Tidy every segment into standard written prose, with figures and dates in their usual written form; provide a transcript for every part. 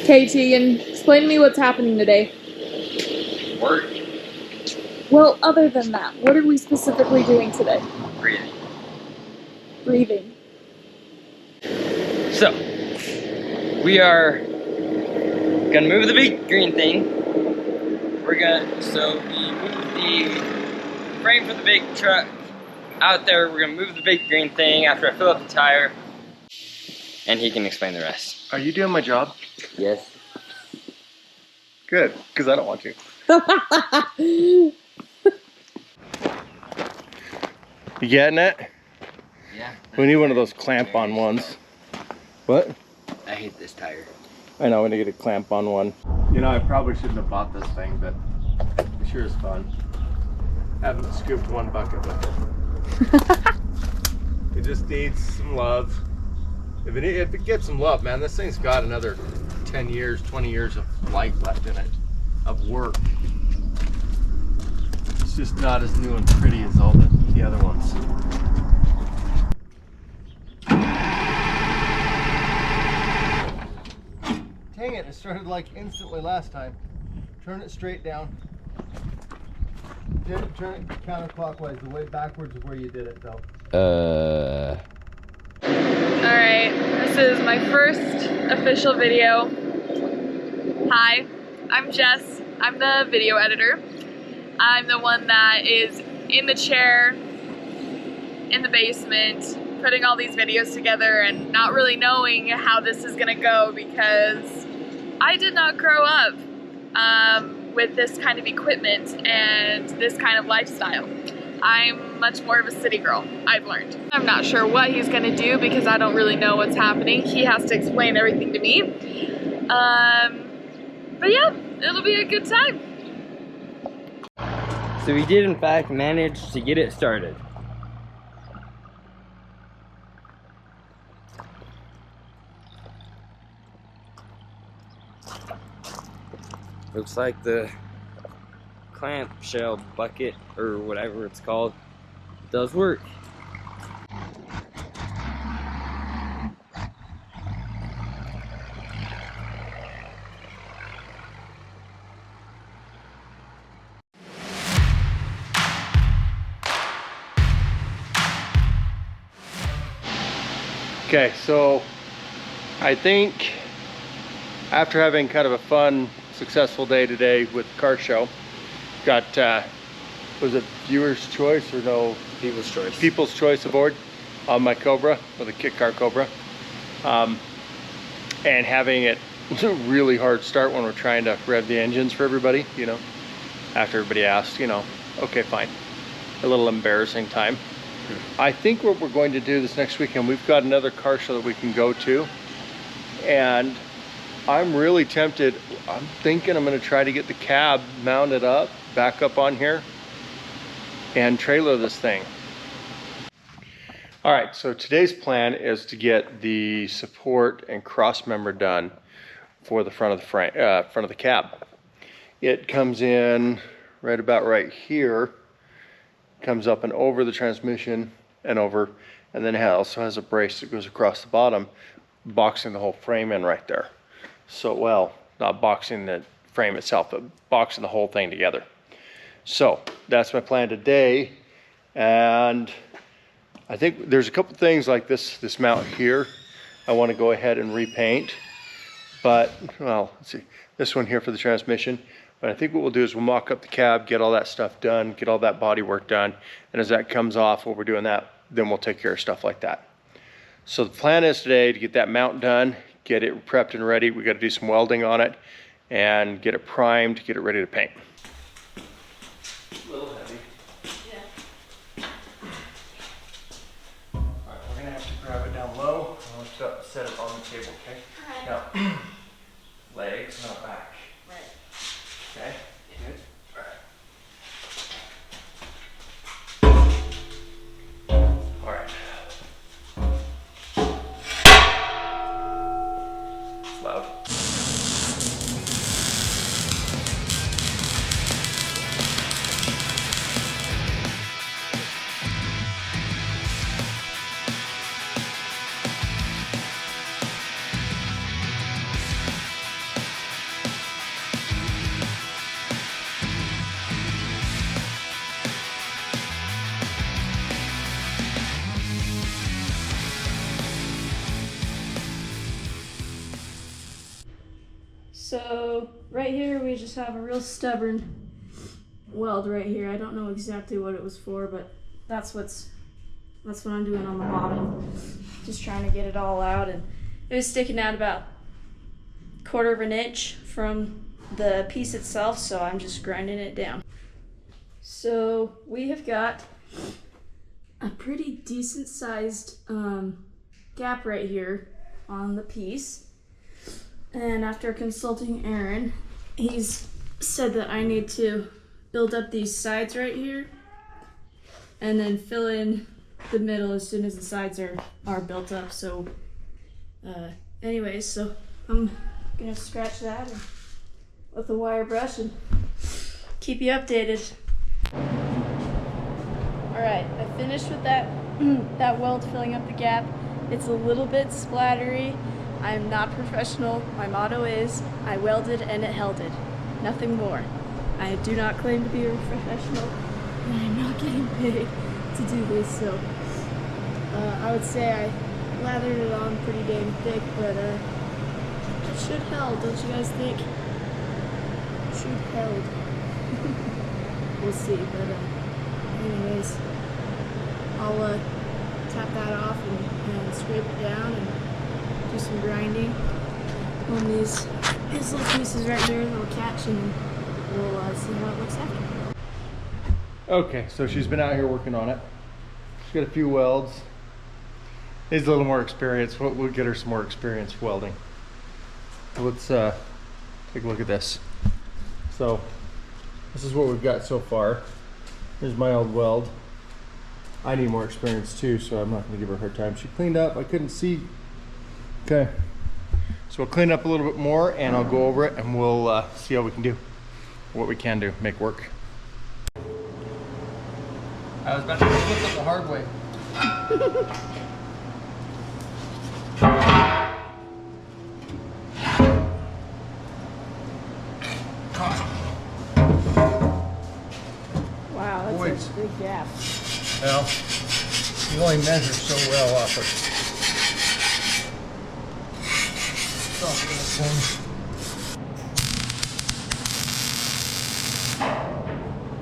Okay, Tegan, explain to me what's happening today. Work. Well, other than that, what are we specifically doing today? Breathing. Breathing. So, we are gonna move the big green thing. We move the frame for the big truck out there. We're gonna move the big green thing after I fill up the tire, and he can explain the rest. Are you doing my job? Yes. Good, because I don't want to. You getting it? Yeah. We need one of those clamp-on ones. What? I hate this tire. I know, we need to get a clamp-on one. You know, I probably shouldn't have bought this thing, but it sure is fun. Haven't scooped one bucket with it. It just needs some love. If it gets some love, man, this thing's got another 10 years, 20 years of life left in it, of work. It's just not as new and pretty as all the other ones. Dang it, it started like instantly last time. Turn it straight down. Turn it counterclockwise, the way backwards of where you did it though. Alright, this is my first official video. Hi, I'm Jess. I'm the video editor. I'm the one that is in the chair, in the basement, putting all these videos together and not really knowing how this is gonna go because I did not grow up with this kind of equipment and this kind of lifestyle. I'm much more of a city girl, I've learned. I'm not sure what he's gonna do because I don't really know what's happening. He has to explain everything to me. But yeah, it'll be a good time. So we did in fact manage to get it started. Looks like the clamshell bucket, or whatever it's called, does work. Okay, so I think after having kind of a fun, successful day today with the car show, got, was it viewer's choice or no? People's choice. People's choice aboard on my Cobra, or the kit car Cobra. And having it a really hard start when we're trying to rev the engines for everybody, you know, after everybody asked, you know, okay, fine. A little embarrassing time. I think what we're going to do this next weekend, we've got another car show that we can go to, and I'm really tempted. I'm thinking I'm going to try to get the cab mounted up, back up on here, and trailer this thing. All right, so today's plan is to get the support and cross member done for the front of the frame, front of the cab. It comes in right about right here, comes up and over the transmission and over, and then it also has a brace that goes across the bottom, boxing the whole frame in right there. So, well, not boxing the frame itself, but boxing the whole thing together. So that's my plan today, and I think there's a couple things like this mount here I want to go ahead and repaint, but, well, let's see, this one here for the transmission. But I think what we'll do is we'll mock up the cab, get all that stuff done, get all that body work done, and as that comes off, while we're doing that, then we'll take care of stuff like that. So the plan is today to get that mount done, get it prepped and ready. We got to do some welding on it and get it primed, get it ready to paint. A little heavy. Yeah. All right, we're gonna have to grab it down low. I'll lift it up and set it on the table, okay? All right. Now, legs, not back. Right. Okay, good. All right. It's loud. So right here we just have a real stubborn weld right here. I don't know exactly what it was for, but that's what I'm doing on the bottom. Just trying to get it all out, and it was sticking out about 1/4 of an inch from the piece itself, so I'm just grinding it down. So we have got a pretty decent sized gap right here on the piece, and after consulting Aaron, he's said that I need to build up these sides right here and then fill in the middle as soon as the sides are built up. So anyways, so I'm gonna scratch that with a wire brush and keep you updated. Alright, I finished with that that weld filling up the gap. It's a little bit splattery. I'm not professional. My motto is, I welded and it held it. Nothing more. I do not claim to be a professional, and I'm not getting paid to do this, so I would say I lathered it on pretty dang thick, but it should held, don't you guys think? It should held. We'll see, but anyways, I'll tap that off and scrape it down and do some grinding on these little pieces right there that'll catch, and we'll see how it looks after. Okay, so she's been out here working on it. She's got a few welds. Needs a little more experience. We'll get her some more experience welding. Let's take a look at this. So this is what we've got so far. Here's my old weld. I need more experience too, so I'm not going to give her a hard time. She cleaned up. I couldn't see. Okay, so we'll clean up a little bit more, and I'll go over it, and we'll see how we can do, what we can do, make work. I was about to flip it the hard way. Wow, that's a big gap. Well, you only measure so well off of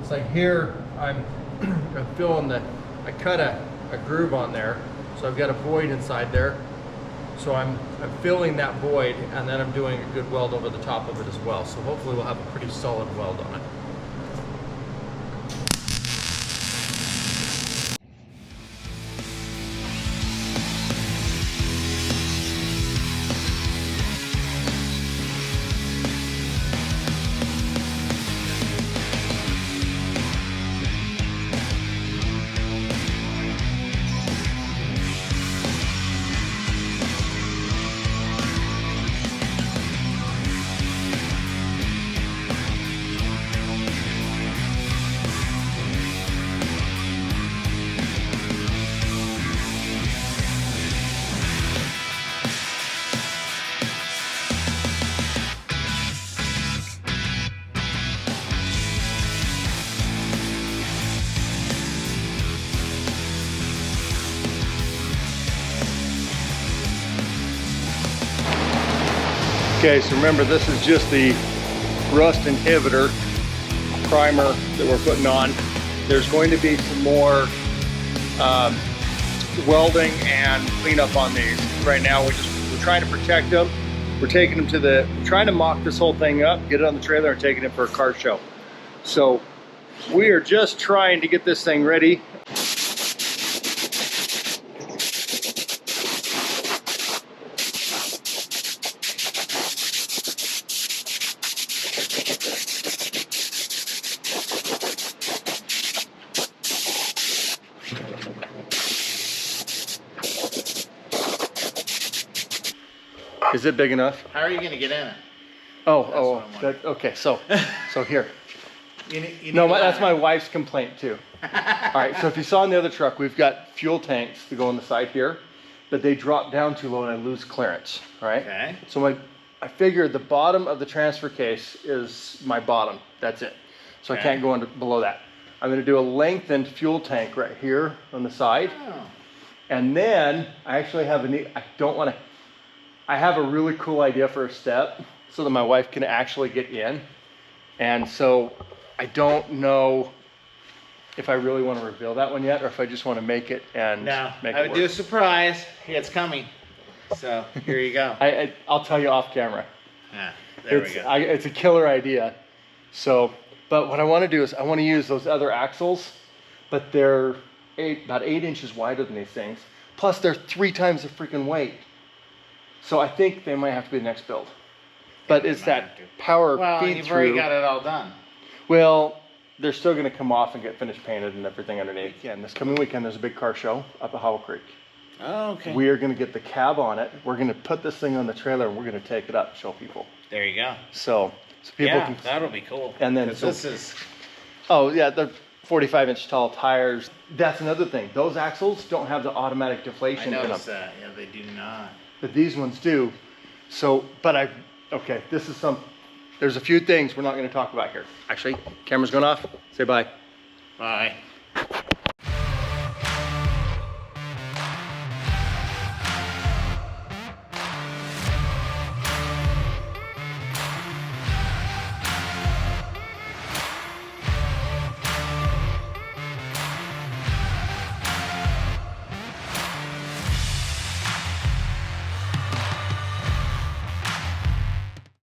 It's like here, I'm filling I cut a groove on there, so I've got a void inside there. So I'm filling that void, and then I'm doing a good weld over the top of it as well. So hopefully we'll have a pretty solid weld on it. Okay, so remember, this is just the rust inhibitor primer that we're putting on. There's going to be some more welding and cleanup on these. Right now, we're trying to protect them. We're taking them to trying to mock this whole thing up, get it on the trailer, and taking it for a car show. So we are just trying to get this thing ready. Is it big enough? How are you going to get in it? Okay, so here. That's my wife's complaint too. All right, so if you saw in the other truck, we've got fuel tanks to go on the side here, but they drop down too low and I lose clearance, all right? Okay. So I figured the bottom of the transfer case is my bottom, that's it. So I can't go below that. I'm gonna do a lengthened fuel tank right here on the side. Oh. And then I actually have I have a really cool idea for a step. so that my wife can actually get in. And so I don't know if I really want to reveal that one yet, or if I just want to make it and make it I would work. do a surprise. It's coming. So here you go. I'll tell you off camera. Yeah, there we go. It's a killer idea. So, but what I want to do is I want to use those other axles, but they're about 8 inches wider than these things. Plus they're 3 times the freaking weight. So I think they might have to be the next build. But it's that power feed you've through. already got it all done. Well, they're still going to come off and get finished painted and everything underneath. Yeah, and this coming weekend there's a big car show up at Howell Creek. Oh, okay. We are going to get the cab on it. We're going to put this thing on the trailer and we're going to take it up and show people. There you go. So people can. That'll be cool. And then this is. Oh yeah, they're 45-inch tall tires. That's another thing. Those axles don't have the automatic deflation I in them. noticed that. Yeah, they do not. But these ones do. So, but okay, this is there's a few things we're not going to talk about here. Actually, camera's going off. Say bye. Bye.